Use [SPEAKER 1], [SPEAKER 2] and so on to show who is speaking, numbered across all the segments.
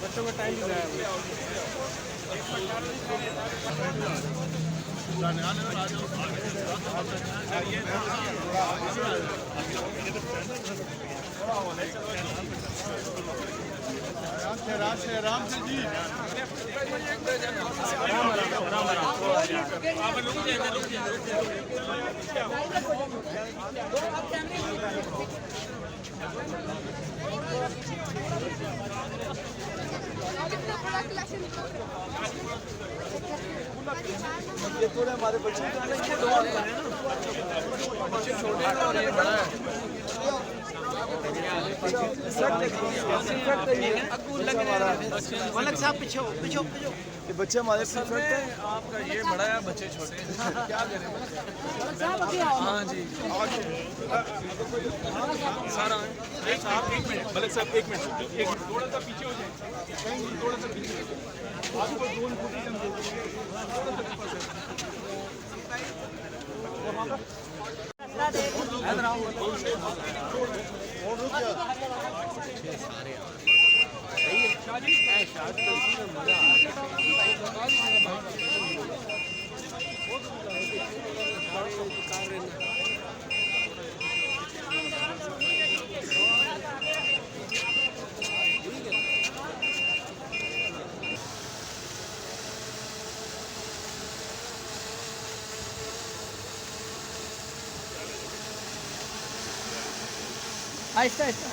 [SPEAKER 1] बच्चों का टाइम राम से जी ये थोड़े हमारे बच्चे छोटे और ये बड़ा है। ये बच्चे हमारे आपका ये बड़ा है, बच्चे छोटे क्या करें। हाँ जी सारा एक मिनट मलिक साहब एक मिनट थोड़ा सा पीछे हो जाए, थोड़ा सा पीछे आपको आहिस्ता आहिस्ता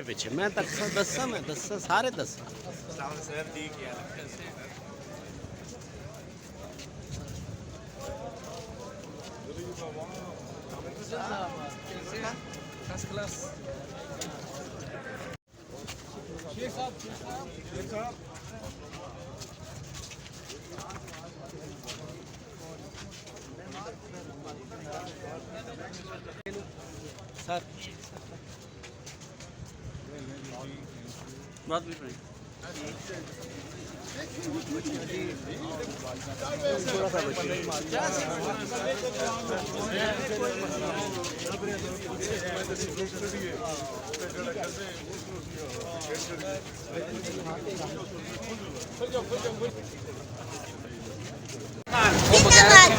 [SPEAKER 2] पीछे मैं दसा सारे दसा सर बात भी थोड़ा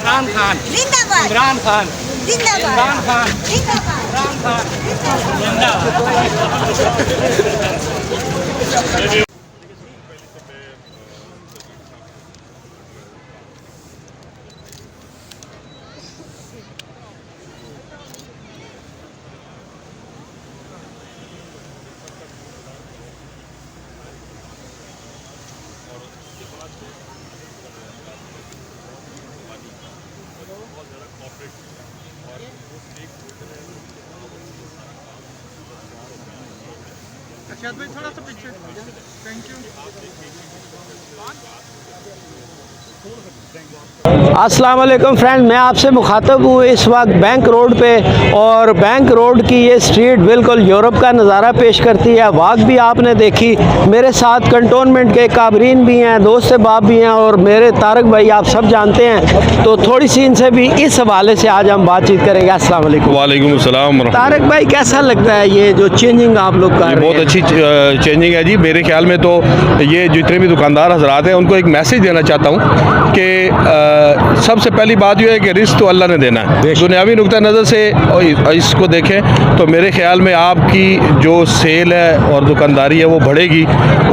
[SPEAKER 3] इमरान खान जिंदाबाद, इमरान खान जिंदाबाद, इमरान खान जिंदाबाद, इमरान खान जिंदाबाद।
[SPEAKER 1] अच्छा भाई थोड़ा सा पीछे, थैंक यू।
[SPEAKER 2] अस्सलाम वालेकुम फ्रेंड, मैं आपसे मुखातब हूँ इस वक्त बैंक रोड पे, और बैंक रोड की ये स्ट्रीट बिल्कुल यूरोप का नज़ारा पेश करती है। वाक भी आपने देखी, मेरे साथ कंटोनमेंट के काबरीन भी हैं, दोस्त बाप भी हैं, और मेरे तारक भाई आप सब जानते हैं, तो थोड़ी सी इनसे भी इस हवाले से आज हम बातचीत करेंगे। अस्सलाम वालेकुम।
[SPEAKER 4] वालेकुम अस्सलाम।
[SPEAKER 2] तारक भाई कैसा लगता है ये जो चेंजिंग आप लोग कर रहे हैं?
[SPEAKER 4] बहुत अच्छी चेंजिंग है जी। मेरे ख्याल में तो ये जितने भी दुकानदार हजरात हैं उनको एक मैसेज देना चाहता हूँ कि सबसे पहली बात यह है कि रिस्क तो अल्लाह ने देना है। दुनियावी नुक्ता नज़र से इसको देखें तो मेरे ख्याल में आपकी जो सेल है और दुकानदारी है वो बढ़ेगी।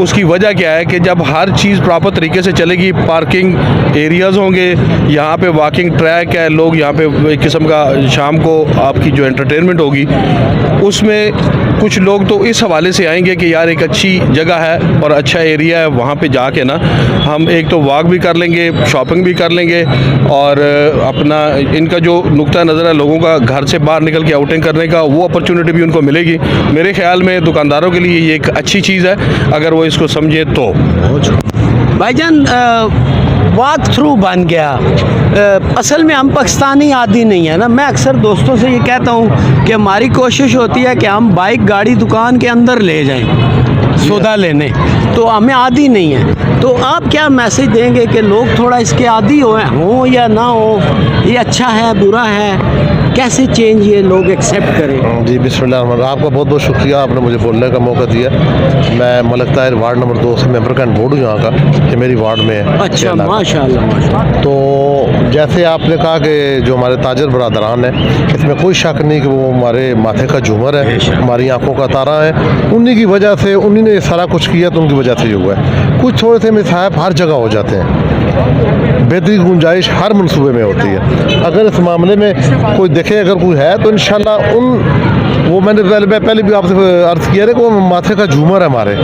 [SPEAKER 4] उसकी वजह क्या है कि जब हर चीज़ प्रॉपर तरीके से चलेगी, पार्किंग एरियाज़ होंगे, यहाँ पे वॉकिंग ट्रैक है, लोग यहाँ पे एक किस्म का शाम को आपकी जो एंटरटेनमेंट होगी उसमें कुछ लोग तो इस हवाले से आएंगे कि यार एक अच्छी जगह है और अच्छा एरिया है, वहाँ पे जाके ना हम एक तो वॉक भी कर लेंगे, शॉपिंग भी कर लेंगे, और अपना इनका जो नुक्ता नज़र है लोगों का घर से बाहर निकल के आउटिंग करने का, वो अपॉर्चुनिटी भी उनको मिलेगी। मेरे ख्याल में दुकानदारों के लिए ये एक अच्छी चीज़ है अगर वो इसको समझे तो।
[SPEAKER 2] भाईजान वॉक थ्रू बन गया। असल में हम पाकिस्तानी आदि नहीं है ना। मैं अक्सर दोस्तों से ये कहता हूँ कि हमारी कोशिश होती है कि हम बाइक गाड़ी दुकान के अंदर ले जाएं सौदा लेने, तो हमें आदी नहीं है। तो आप क्या मैसेज देंगे कि लोग थोड़ा इसके आदी हो या ना हो, ये अच्छा है बुरा है, कैसे चेंज ये लोग एक्सेप्ट करें?
[SPEAKER 5] जी बिस्मिल्लाह, आपका बहुत बहुत शुक्रिया, आपने मुझे बोलने का मौका दिया। मैं मलक ताहिर वार्ड नंबर 2 से मेंबर कैंट बोर्ड हूँ यहाँ का, ये मेरी वार्ड में है।
[SPEAKER 2] अच्छा, माशाल्लाह माशाल्लाह।
[SPEAKER 5] तो जैसे आपने कहा कि जो हमारे ताजर बरादरान है, इसमें कोई शक नहीं कि वो हमारे माथे का झूमर है, हमारी आंखों का तारा है। उन्हीं की वजह से, उन्हीं ने सारा कुछ किया, तो उनकी वजह से ये हुआ है। कुछ थोड़े से मिसाब हर जगह हो जाते हैं, बेहतरी की गुंजाइश हर मनसूबे में होती है। अगर इस मामले में कोई देखे, अगर कोई है, तो इंशाल्लाह वो मैंने पहले भी आपसे अर्ज़ किया है कि वो माथे का झूमर है हमारे,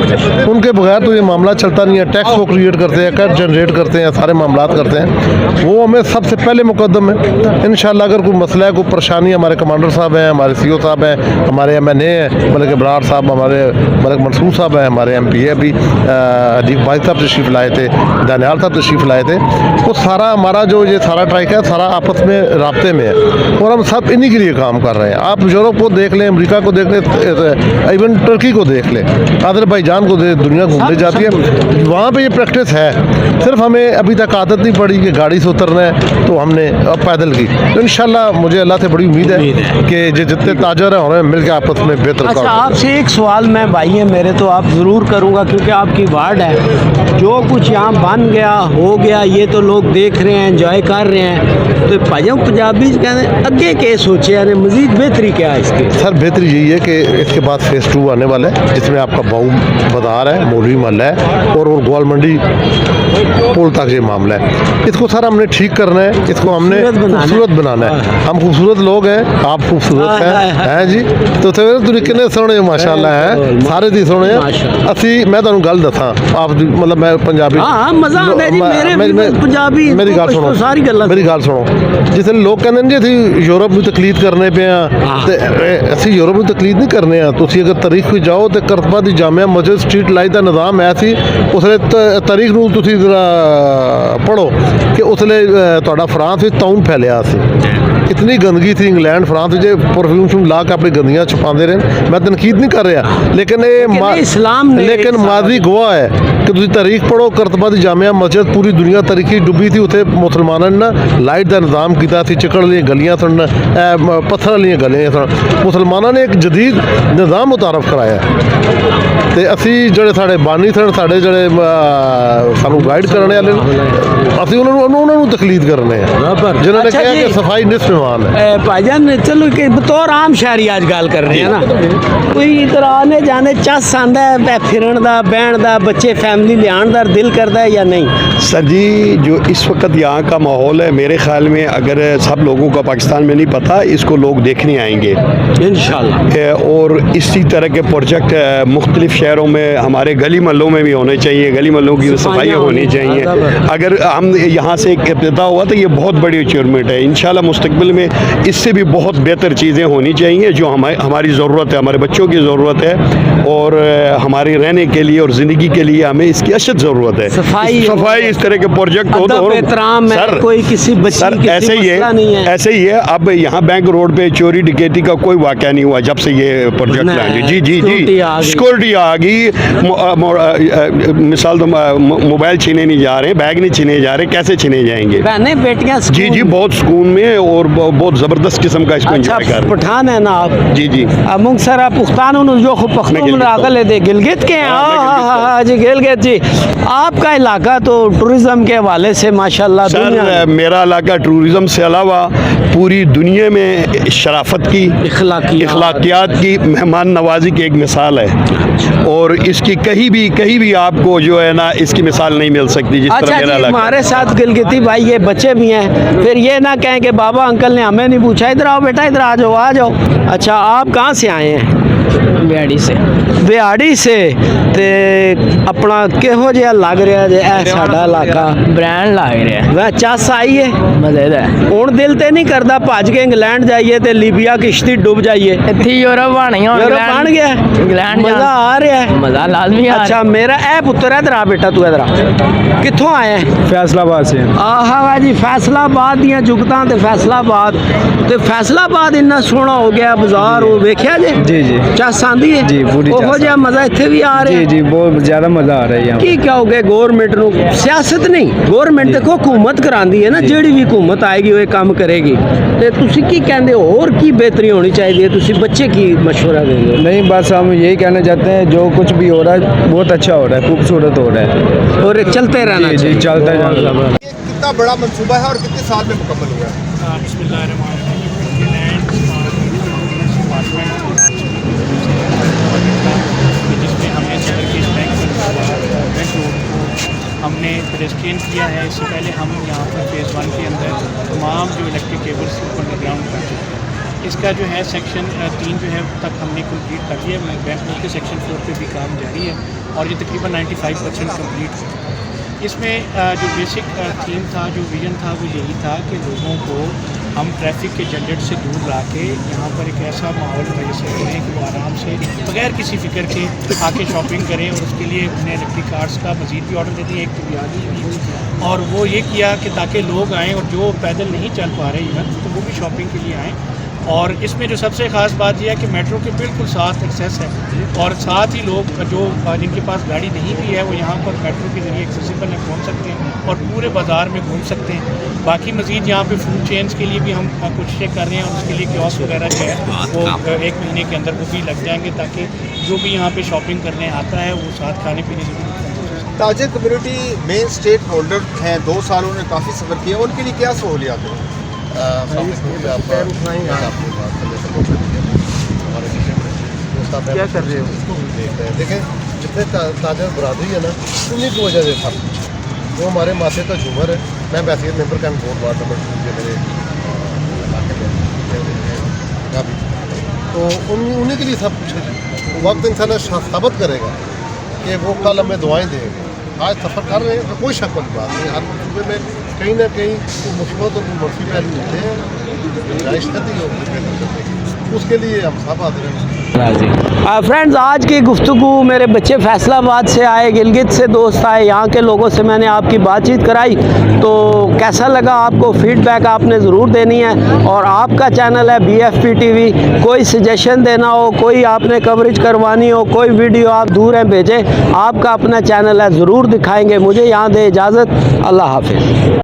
[SPEAKER 5] उनके बगैर तो ये मामला चलता नहीं है। टैक्स वो क्रिएट करते हैं, कर जनरेट करते हैं, सारे मामला करते हैं, वो हमें सबसे पहले मुकद्दम है। इंशाल्लाह अगर कोई मसला है, कोई परेशानी, हमारे कमांडर साहब हैं, हमारे CO साहब हैं, हमारे MNA हैं मलिक इब्रार साहब, हमारे मलिक मंसूर साहब हैं, हमारे MP अभी हदीफ भाई साहब तशरीफ़ लाए थे, दानियाल साहब तशरीफ़ लाए थे। वो सारा हमारा जो ये सारा ट्रैक है, सारा आपस में राब्ते में है, और हम सब इन्हीं के लिए काम कर रहे हैं। आप यूरोप को देख लें, अमेरिका को देख लें, इवन टर्की को देख लें, अज़रबैजान को दुनिया घूमने जाती है, वहाँ पे ये प्रैक्टिस है। सिर्फ हमें अभी तक आदत नहीं पड़ी कि गाड़ी से उतरना है, तो हमने अब पैदल की। तो इंशाल्लाह मुझे अल्लाह से बड़ी उम्मीद है कि जितने ताजर हैं उन्हें मिल के आपस में बेहतर।
[SPEAKER 2] अच्छा, आपसे एक सवाल मैं भाई है मेरे, तो आप ज़रूर करूँगा क्योंकि आपकी वार्ड है। जो कुछ यहाँ बन गया हो गया, ये तो लोग देख रहे हैं, एंजॉय कर रहे हैं, तो भाइयों पंजाबी कहते हैं अगे के सोचे यानी मज़ीद बेहतरी क्या है इसके?
[SPEAKER 5] सर बेहतरी यही है कि इसके बाद फेज़ 2 आने वाला है, जिसमें आपका बाऊ बाजार है, मौलवी महल्ला है, और ग्वाल मंडी पुल तक ये मामला है। इसको सर हमने ठीक करना है, इसको हमने खूबसूरत बनाना है। हम खूबसूरत लोग हैं, आप खूबसूरत हैं जी, तो तरीके ने सोने माशाल्लाह है, सारे दी सोने असी। मैं तुहानू गल दसां, आप मतलब मैं पंजाबी, मेरी गल सुनो, मेरी गल सुनो। जिसले लोग कहते हैं जी असीं यूरोप में तकलीद करने पे हैं, असीं यूरोप में तकलीद नहीं करने हैं। तुसीं अगर तारीख में जाओ तो करतबा दी जामिया मस्जिद स्ट्रीट लाइट का निज़ाम है सी, उसले तारीख नूं तुसीं पढ़ो कि उसले तुहाडा फ्रांस में तौन फैलिया सी, इतनी गंदगी थी। इंग्लैंड फ्रांस जो परफ्यूम ला के अपनी गंदियाँ छुपाते रहे। मैं तनकीद नहीं कर रहा, लेकिन
[SPEAKER 2] इस्लाम
[SPEAKER 5] लेकिन माजी गवाह है कि तुसीं तारीख पढ़ो। करतबा दी जामिया मस्जिद पूरी दुनिया तारीखी डुबी थी, उत्थे मुसलमानों ने ना लाइट का निज़ाम किया, चिकड़ वाली गलियाँ सन, पत्थर वाली गलियाँ सन। मुसलमानों ने एक जदीद निज़ाम मुतारफ कराया, तो असी जोड़े साढ़े बानी सन, साढ़े जोड़े सानू गाइड करने वाले, असी उन्होंने तकलीद करने हैं, जिन्होंने कहा कि सफाई निस्फ ईमान है।
[SPEAKER 2] भाईजान चलो कि बतौर आम शहरी आज गल कर रहे हैं ना, कोई इधर आने जाने चस आंदा है फिरन दा, बहन दा, बच्चे फैमिली लियान दा दिल करता है या नहीं?
[SPEAKER 6] सर जी, जो इस वक्त यहाँ का माहौल है, मेरे ख्याल में अगर सब लोगों का पाकिस्तान में नहीं पता, इसको लोग देखने आएंगे इंशाल्लाह। और इसी तरह के प्रोजेक्ट मुख्तलिफ शहरों में, हमारे गली महलों में भी होने चाहिए, गली महलों की सफाइयाँ होनी चाहिए। अगर हम यहाँ से एक इब्तिदा हुआ तो ये बहुत बड़ी अचीवमेंट है। इंशाल्लाह मुस्तकबिल में इससे भी बहुत बेहतर चीज़ें होनी चाहिए, जो हमारी ज़रूरत है, हमारे बच्चों की ज़रूरत है, और हमारे रहने के लिए और ज़िंदगी के लिए हमें इसकी अशद ज़रूरत है। सफाई इस तरह के प्रोजेक्ट हो तो
[SPEAKER 2] सर, कोई किसी बच्चे
[SPEAKER 6] ऐसे ही है, ऐसे ही है। अब यहाँ बैंक रोड पे चोरी डकैती का कोई वाक़या नहीं हुआ जब से ये प्रोजेक्ट लाए। जी जी जी, सिक्योरिटी आ गई। मिसाल तो मोबाइल छीने नहीं जा रहे, बैग नहीं छीने जा रहे, कैसे छीने जाएंगे?
[SPEAKER 2] बहनें बेटियां
[SPEAKER 6] जी जी, बहुत सुकून में और बहुत ज़बरदस्त किस्म का इसको
[SPEAKER 2] अच्छा, पठान है ना आप?
[SPEAKER 6] जी जी,
[SPEAKER 2] अमुक सर आप पुख्तान जो पख्तून रागल है गिलगित के। जी गिलगित जी, आपका इलाका तो टूरिज़्म के हवाले से माशाल्लाह
[SPEAKER 6] सर, मेरा इलाका टूरिज़्म से अलावा पूरी दुनिया में शराफत की, इखलाकियात की, मेहमान नवाजी की एक मिसाल है, और इसकी कहीं भी आपको जो है ना इसकी मिसाल नहीं मिल सकती जिस तरह मेरा इलाका।
[SPEAKER 2] हमारे साथ गिलगिती भाई ये बच्चे भी हैं, फिर ये ना कहें कि बाबा अंकल ने हमें नहीं पूछा। इधर आओ बेटा, इधर आ जाओ। अच्छा, आप कहाँ से आए हैं?
[SPEAKER 7] बिहाड़ी से
[SPEAKER 2] बिहाड़ी से ते अपना किहो जिहा लग रहा जे ए साडा इलाका
[SPEAKER 7] ब्रांड लग रहा है
[SPEAKER 2] वह चस आई है
[SPEAKER 7] मजे है
[SPEAKER 2] हुण दिल ते नहीं करदा भज के इंग्लैंड जाइए ते लीबिया किश्ती डूब जाइए
[SPEAKER 7] इत्थे यूरोप बन गया
[SPEAKER 2] यूरोप बन गया
[SPEAKER 7] इंग्लैंड
[SPEAKER 2] मजा आ रहा है
[SPEAKER 7] मजा लाजमी आ
[SPEAKER 2] अच्छा मेरा ए पुत्र इधर आ बेटा तू इधर आ कित्थों आया है
[SPEAKER 8] फैसलाबाद से
[SPEAKER 2] आहा वाह जी फैसलाबाद दियां जुगतां ते फैसलाबाद इन्ना सोहना हो गया बाजार वो वेख्या जे
[SPEAKER 8] जी जी
[SPEAKER 2] चस आंदी है
[SPEAKER 8] जी, पूरी
[SPEAKER 2] ओहो
[SPEAKER 8] चस
[SPEAKER 2] जिहा मजा इत्थे भी आ रहा
[SPEAKER 8] जी
[SPEAKER 2] है
[SPEAKER 8] जी बहुत ज़्यादा मज़ा आ रहा है यहाँ
[SPEAKER 2] की कहोगे गवर्नमेंट नू सियासत नहीं गवर्नमेंट देखो हुकूमत करांदी है ना जेड़ी भी हुकूमत आएगी वो काम करेगी ते तुसी की कहंदे हो और की बेहतरी होनी चाहिए तुसी बच्चे की मशवरा देंगे
[SPEAKER 8] नहीं बस हम यही कहना चाहते हैं जो कुछ भी हो रहा है बहुत अच्छा हो रहा है खूबसूरत हो रहा है
[SPEAKER 2] और चलते रहना
[SPEAKER 8] जी जी
[SPEAKER 2] चाहिए
[SPEAKER 8] चलता जाना
[SPEAKER 9] कितना बड़ा मंसूबा है और कितने साल में मुकम्मल हुआ है?
[SPEAKER 10] जिसमें हमने सदर के बैंक रोड को हमने पेडेस्ट्रियन किया है। इससे पहले हम यहाँ पर फेज़ 1 के अंदर तमाम जो इलेक्ट्रिक केबल्स अंडरग्राउंड कर चुके हैं। इसका जो है सेक्शन 3 जो है तक हमने कंप्लीट कर लिया। बैंक के सेक्शन 4 पे भी काम जारी है और ये तकरीबन 95% कम्प्लीट हो चुका है। इसमें जो बेसिक थीम था, जो विजन था, वो यही था कि लोगों को हम ट्रैफिक के झंझट से दूर ला के यहाँ पर एक ऐसा माहौल मैसर करें कि वो आराम से बगैर किसी फ़िक्र के आके शॉपिंग करें। और उसके लिए हमने इलेक्ट्रिक कार्स का मज़ीद भी ऑर्डर दे दिया, एक तो भी आ गई और वो ये किया कि ताकि लोग आएँ और जो पैदल नहीं चल पा रहे इवन तो वो भी शॉपिंग के लिए आएँ। और इसमें जो सबसे ख़ास बात यह है कि मेट्रो के बिल्कुल साथ एक्सेस है और साथ ही लोग जो जिनके पास गाड़ी नहीं भी है वो यहाँ पर मेट्रो के ज़रिए एक्सेसिबल है, पहुँच सकते हैं और पूरे बाज़ार में घूम सकते हैं। बाकी मज़ीद यहाँ पे फूड चेन्स के लिए भी हम कोशिशें कर रहे हैं और उसके लिए कियोस्क वगैरह जो है वो 1 महीने के अंदर वो भी लग जाएंगे ताकि जो भी यहाँ पे शॉपिंग करने आता है वो साथ खाने पीने से भी।
[SPEAKER 9] ताजिर कम्युनिटी मेन स्टेक होल्डर हैं, 2 साल उन्होंने काफ़ी सफ़र किया, उनके लिए क्या सहूलियात है?
[SPEAKER 5] क्या कर रहे हो देखें जितने ताजर बरादरी है ना उन्हीं की वजह से सब कुछ वो हमारे माथे का झूमर है। मैं वैसे मेंबर का बोर्ड वार्ड नंबर 2 के मेरे इलाके में तो उन्हीं के लिए सब कुछ है। वक्त इंसान साबित करेगा कि वो कल हमें दुआएं देंगे। आज सफ़र कर रहे हैं तो कोई शक वाली बात नहीं। हर सूबे में कहीं ना कहीं मुसीबत और मनफी पहलू होते हैं, गुंजाइश करती है उसके लिए हम सब आते हैं।
[SPEAKER 2] फ्रेंड्स आज की गुफ्तगू मेरे बच्चे फैसलाबाद से आए, गिलगित से दोस्त आए, यहाँ के लोगों से मैंने आपकी बातचीत कराई तो कैसा लगा आपको फीडबैक आपने ज़रूर देनी है। और आपका चैनल है BFP TV, कोई सजेशन देना हो, कोई आपने कवरेज करवानी हो, कोई वीडियो आप दूर हैं भेजें, आपका अपना चैनल है ज़रूर दिखाएंगे। मुझे यहाँ दे इजाज़त, अल्लाह हाफिज़।